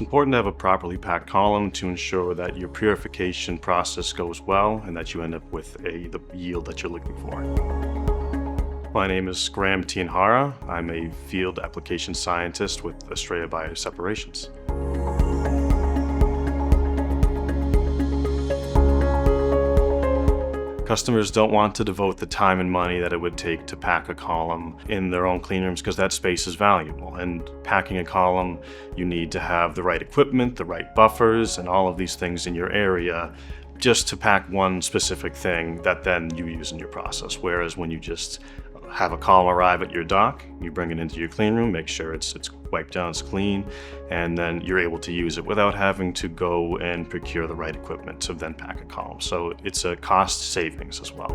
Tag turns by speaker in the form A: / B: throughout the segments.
A: important to have a properly packed column to ensure that your purification process goes well and that you end up with the yield that you're looking for. My name is Graham Tianhara. I'm a field application scientist with Astrea Bioseparations. Customers don't want to devote the time and money that it would take to pack a column in their own clean rooms because that space is valuable. And packing a column, you need to have the right equipment, the right buffers, and all of these things in your area just to pack one specific thing that then you use in your process. Whereas when you just have a column arrive at your dock, you bring it into your clean room, make sure it's wiped down, it's clean, and then you're able to use it without having to go and procure the right equipment to then pack a column. So it's a cost savings as well.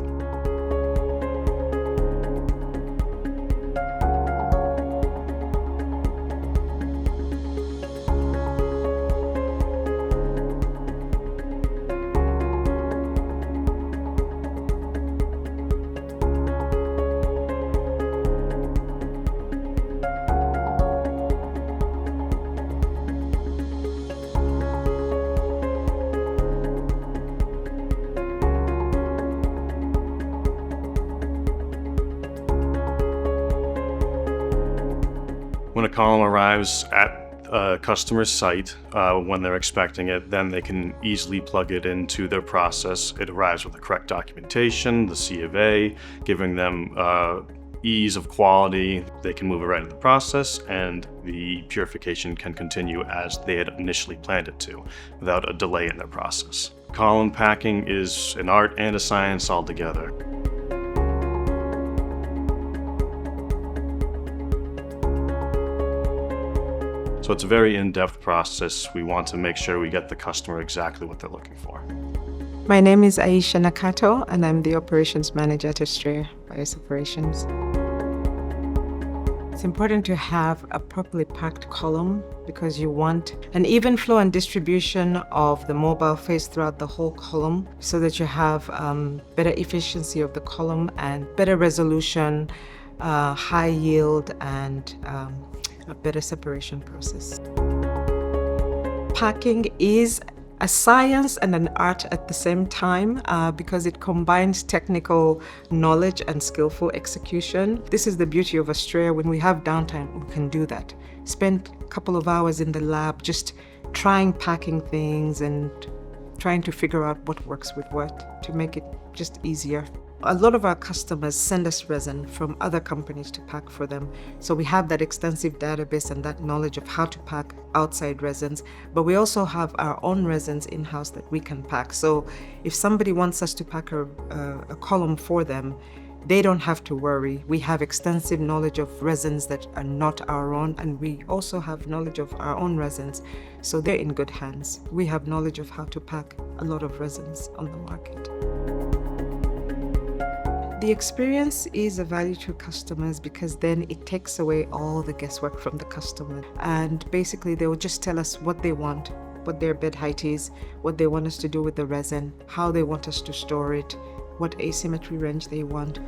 A: When a column arrives at a customer's site, when they're expecting it, then they can easily plug it into their process. It arrives with the correct documentation, the C of A, giving them ease of quality. They can move it right into the process, and the purification can continue as they had initially planned it to, without a delay in their process. Column packing is an art and a science altogether. So it's a very in-depth process. We want to make sure we get the customer exactly what they're looking for.
B: My name is Aisha Nakato, and I'm the operations manager at Astrea Bioseparations. It's important to have a properly packed column because you want an even flow and distribution of the mobile phase throughout the whole column so that you have better efficiency of the column and better resolution, high yield, and a better separation process. Packing is a science and an art at the same time because it combines technical knowledge and skillful execution. This is the beauty of Astrea. When we have downtime, we can do that. Spend a couple of hours in the lab just trying packing things and trying to figure out what works with what to make it just easier. A lot of our customers send us resin from other companies to pack for them. So we have that extensive database and that knowledge of how to pack outside resins, but we also have our own resins in-house that we can pack. So if somebody wants us to pack a column for them, they don't have to worry. We have extensive knowledge of resins that are not our own, and we also have knowledge of our own resins. So they're in good hands. We have knowledge of how to pack a lot of resins on the market. The experience is a value to customers because then it takes away all the guesswork from the customer. And basically they will just tell us what they want, what their bed height is, what they want us to do with the resin, how they want us to store it, what asymmetry range they want.